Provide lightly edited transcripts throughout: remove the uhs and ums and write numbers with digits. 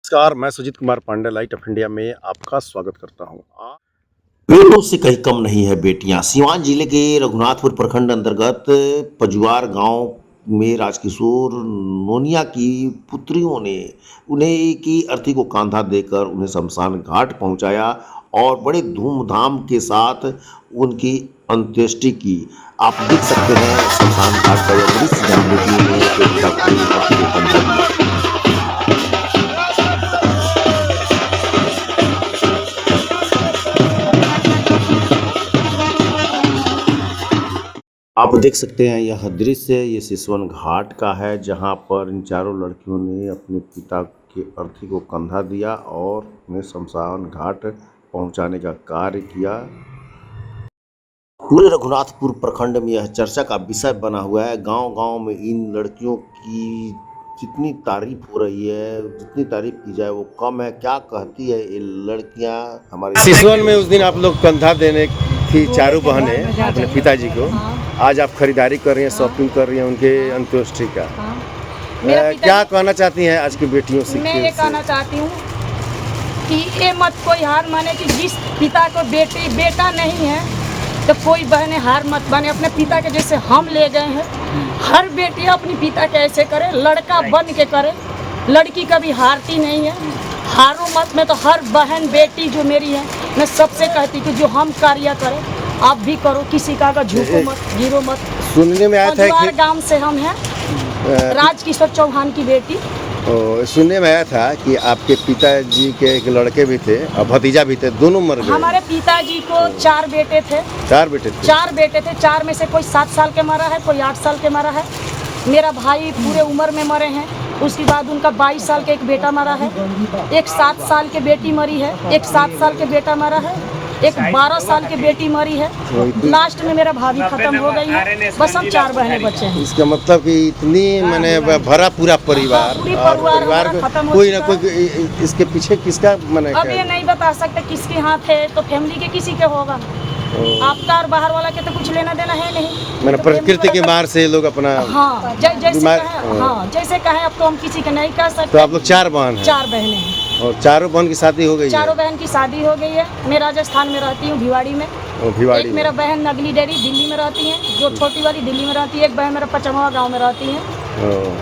नमस्कार, मैं Sujit Kumar Pandey light of India में आपका स्वागत करता हूं। बेटों से कहीं कम नहीं है बेटियां। सीवान जिले के रघुनाथपुर प्रखंड अंतर्गत पजुआर गांव में राजकिशोर नोनिया की पुत्रियों ने उन्हें की अर्थी को कांधा देकर उन्हें शमशान घाट पहुंचाया और बड़े धूमधाम के साथ उनकी अंत्येष्टि की। आप देख सकते हैं शमशान घाट का यह दृश्य जहां बेटियों ने अपने पिता को अर्थी को कंधा दिया। आप देख सकते हैं यह दृश्य ये सिसवन घाट का है, जहां पर इन चारों लड़कियों ने अपने पिता के अर्थी को कंधा दिया और उन्हें शमशान घाट पहुंचाने का कार्य किया। पूरे रघुनाथपुर प्रखंड में यह चर्चा का विषय बना हुआ है। गांव-गांव में इन लड़कियों की जितनी तारीफ हो रही है, जितनी तारीफ की जाए वो कम है। क्या कहती है ये लड़कियां हमारे सिसवन में उस दिन आप लोग कंधा देने थी चारों बहनें अपने पिताजी को। आज आप खरीदारी कर रही हैं, शॉपिंग कर रही हैं उनके अंत्येष्टि का। क्या कहना चाहती हैं आज की बेटियों से? मैं ये कहना चाहती हूँ कि ये मत कोई हार माने कि जिस पिता को बेटा नहीं है तो कोई बहनें हार मत माने। अपने पिता के जैसे हम ले गए हैं, हर बेटी अपनी पिता के ऐसे करे, लड़का बन के करे। लड़की कभी हारती नहीं है, हारो मत। मैं तो हर बहन बेटी जो मेरी है मैं सबसे कहती कि जो हम कार्य करें आप भी करो, किसी का झूठो मत, गिरो मत। सुनने में आया था कि गांव से हम हैं, राजकिशोर चौहान की बेटी। सुनने में आया था कि आपके पिताजी के एक लड़के भी थे और भतीजा भी थे, दोनों मर गए। हमारे पिताजी को 4 बेटे थे। 4 बेटे थे? 4 बेटे थे। 4 में से कोई 7 साल के मरा है, कोई 8 साल के मरा है। मेरा भाई पूरे उम्र में मरे हैं। उसके बाद उनका 22 साल का एक बेटा मरा है, एक 7 साल की बेटी मरी है, एक 7 साल के बेटा मरा है, एक 12 साल की बेटी मरी है। लास्ट में मेरा भाभी खत्म हो गई है। बस हम 4 बहनें बचे हैं। इसका मतलब कि इतनी मैंने भरा पूरा परिवार और परिवार कोई ना कोई इसके पीछे किसका मैंने अब ये नहीं बता सकते किसके हाथ है, तो फैमिली के किसी के होगा। आपका और बाहर वाला के तो कुछ लेना देना है नहीं। मैंने प्रकृति के मार से लोग अपना जैसे कहें अब तो हम किसी के नहीं कह सकते। तो आप लोग 4 बहन हैं? 4 बहनें हैं और चारों बहन की शादी हो गई है? चारों बहन की शादी हो गई है। मैं राजस्थान में रहती हूँ, भिवाड़ी में। एक मेरा बहन नगली डेरी दिल्ली में रहती है, जो छोटी वाली दिल्ली में रहती है। एक बहन मेरा पचमवा गाँव में रहती है।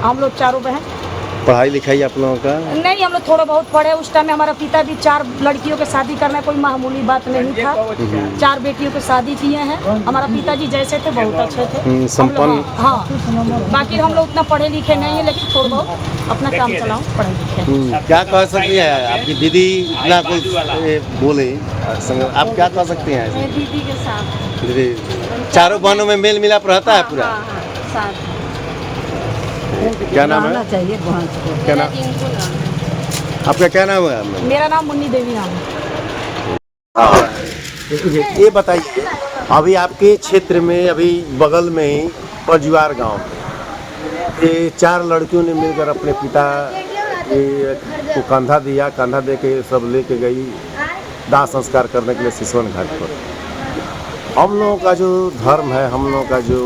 हम लोग चारों बहन। पढ़ाई लिखाई आप लोगों का? नहीं, हम लोग थोड़ा बहुत पढ़े। उस टाइम में हमारा पिता भी 4 लड़कियों की शादी करना कोई मामूली बात नहीं था। 4 बेटियों की शादी किए हैं। हमारा पिताजी जैसे थे बहुत अच्छे थे, संपन्न। हाँ, बाकी हम लोग उतना पढ़े लिखे नहीं है, लेकिन थोड़ा बहुत अपना काम चलाओ, पढ़े लिखे। क्या कह सकती है आपकी दीदी? इतना कुछ बोले, आप क्या कह सकती हैं? दीदी के साथ दीदी चारों बहनों में मेल मिलाप रहता है पूरा? क्या नाम है? चाहिए क्या नाम आपका? क्या नाम है? मेरा नाम मुन्नी देवी नाम है। ये बताइए, अभी आपके क्षेत्र में अभी बगल में ही पजुआर गांव में ये 4 लड़कियों ने मिलकर अपने पिता को कंधा दिया। कंधा दे के सब लेके गई दाह संस्कार करने के लिए सिसवन घाट पर। हम लोगों का जो धर्म है, हम लोगों का जो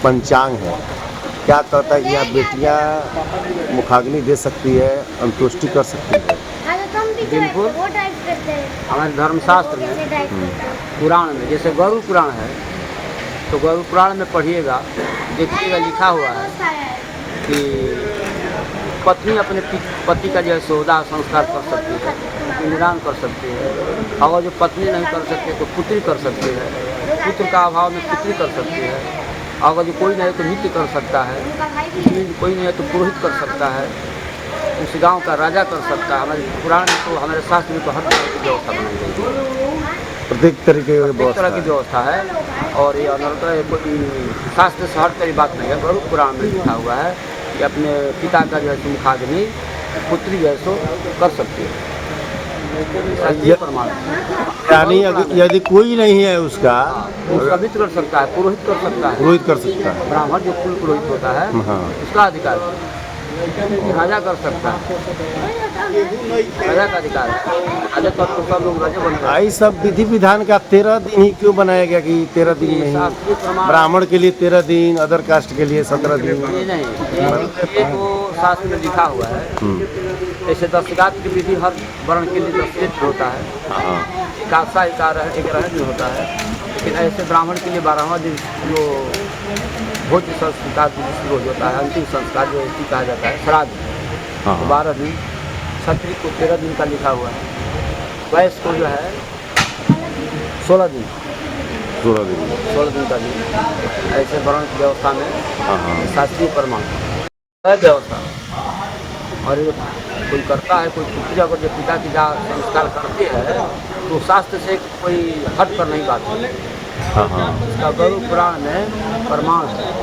पंचांग है, क्या कहता है कि आप बेटियां मुखाग्नि दे सकती है, अंत्येष्टि कर सकती है? बिल्कुल। हमारे धर्मशास्त्र में, पुराण में, जैसे गरुड़ पुराण है, तो गरुड़ पुराण में पढ़िएगा, देखिएगा लिखा हुआ है कि पत्नी अपने पति का जो है सोदा संस्कार कर सकती है, पिंडदान कर सकती है। अगर जो पत्नी नहीं कर सकती तो पुत्री कर सकती है, पुत्र का अभाव में पुत्री कर सकती है। अगर जो कोई नहीं है तो नृत्य कर सकता है, कोई नहीं है तो पुरोहित कर सकता है, उस गांव का राजा कर सकता है। हमारे पुराण में तो, हमारे शास्त्र में तो हर तरह की व्यवस्था बनाई गई है, प्रत्येक तरीके की व्यवस्था है। और ये शास्त्र से हट कर बात नहीं है, गरुड़ पुराण में लिखा हुआ है कि अपने पिता का जो है मुखाग्नि पुत्री जो है सो कर सकती है। यानी यदि कोई नहीं है उसका मित्र कर सकता है, पुरोहित कर सकता है। पुरोहित कर सकता है, ब्राह्मण जो कुल पुरोहित होता है, उसका अधिकार है। राजा कर सकता है, राजा का अधिकार है। राजा तो सब लोग राजा बनते हैं। आई सब विधि विधान का 13 दिन ही क्यों बनाया गया कि 13 दिन में ही? ब्राह्मण के लिए 13 दिन, अदर कास्ट के लिए 17 दिन? नहीं, ये तो शास्त्र में लिखा हुआ है ऐसे दस्तगात की विधि हर वर्ण के लिए दस्तगित होता है। हाँ एकादशा एक रहन भी होता है, लेकिन ऐसे ब्राह्मण के लिए 12वां दिन जो भोज्य संस्कार शुरू हो जाता है, अंतिम संस्कार जो ऐसी कहा जाता है श्राद्ध, हाँ तो 12 दिन, क्षत्रिय को 13 दिन का लिखा हुआ है, वैश्य को जो है 16 दिन 16 दिन का दिन। ऐसे वर्ण की व्यवस्था में हाँ शास्त्रीय प्रमाण है व्यवस्था। और ये कोई करता है, कोई पुत्री अगर जो पिता की जा संस्कार करती है तो शास्त्र से कोई हट कर नहीं बात है। हाँ इसका गरुड़ पुराण में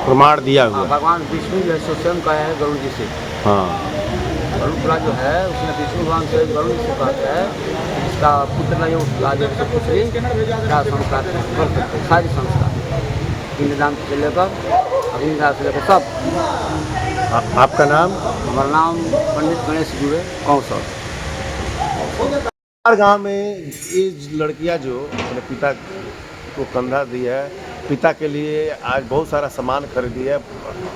प्रमाण दिया हुआ है। भगवान विष्णु जो है सो स्वयं कहे हैं गरुड़ जी से। हाँ गरुड़ पुराण जो है उसमें विष्णु भगवान से गरुड़ जी से कहते हैं इसका पुत्र नहीं उसका जो है पुत्री का संस्कार कर सकते, सारी संस्कार पिंडदान से लेकर अग्निदान से लेकर सब। आपका नाम? हमारा नाम पंडित गणेश दुबे कौशल। हर गांव में ये लड़कियां जो अपने पिता को कंधा दी है, पिता के लिए आज बहुत सारा सामान खरीदी है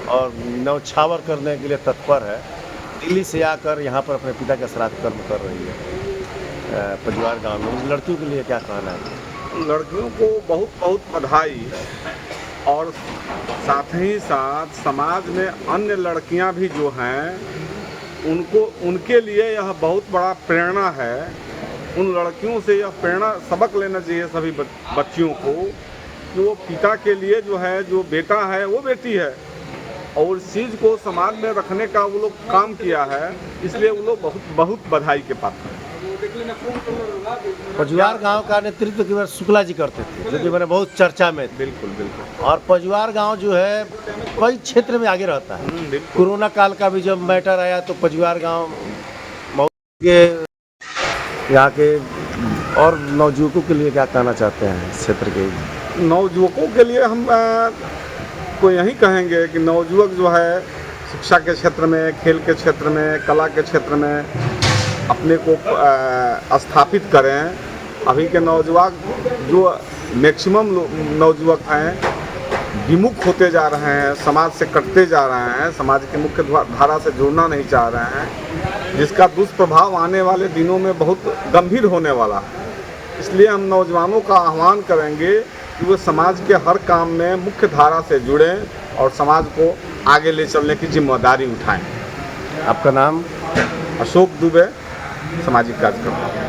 और न्यौछावर करने के लिए तत्पर है। दिल्ली से आकर यहाँ पर अपने पिता का श्राद्ध कर्म कर रही है पजवार गांव में। उन लड़कियों के लिए क्या कहना है? लड़कियों को बहुत बहुत बधाई, और साथ ही साथ समाज में अन्य लड़कियां भी जो हैं उनके लिए यह बहुत बड़ा प्रेरणा है। उन लड़कियों से यह प्रेरणा सबक लेना चाहिए सभी बच्चियों को, कि वो पिता के लिए जो है, जो बेटा है वो बेटी है, और इस चीज़ को समाज में रखने का वो लोग काम किया है, इसलिए वो लोग बहुत बहुत बधाई के पात्र हैं। पजवार गांव का नेतृत्व केवल शुक्ला जी करते थे, जो कि मैंने बहुत चर्चा में थे। बिल्कुल बिल्कुल। और पजवार गांव जो है कई क्षेत्र में आगे रहता है। बिल्कुल। कोरोना काल का भी जब मैटर आया तो पजवार गांव बहुत के यहाँ के और नवयुवकों के लिए क्या कहना चाहते हैं इस क्षेत्र के? नवयुवकों के लिए हम को यही कहेंगे कि नवयुवक जो है शिक्षा के क्षेत्र में, खेल के क्षेत्र में, कला के क्षेत्र में अपने को स्थापित करें। अभी के नौजवान जो मैक्सिमम नौजुवक हैं विमुख होते जा रहे हैं, समाज से कटते जा रहे हैं, समाज के मुख्य धारा से जुड़ना नहीं चाह रहे हैं, जिसका दुष्प्रभाव आने वाले दिनों में बहुत गंभीर होने वाला है। इसलिए हम नौजवानों का आह्वान करेंगे कि वो समाज के हर काम में मुख्य धारा से जुड़ें और समाज को आगे ले चलने की जिम्मेदारी उठाएं। आपका नाम? अशोक दुबे, सामाजिक कार्यकर्ता।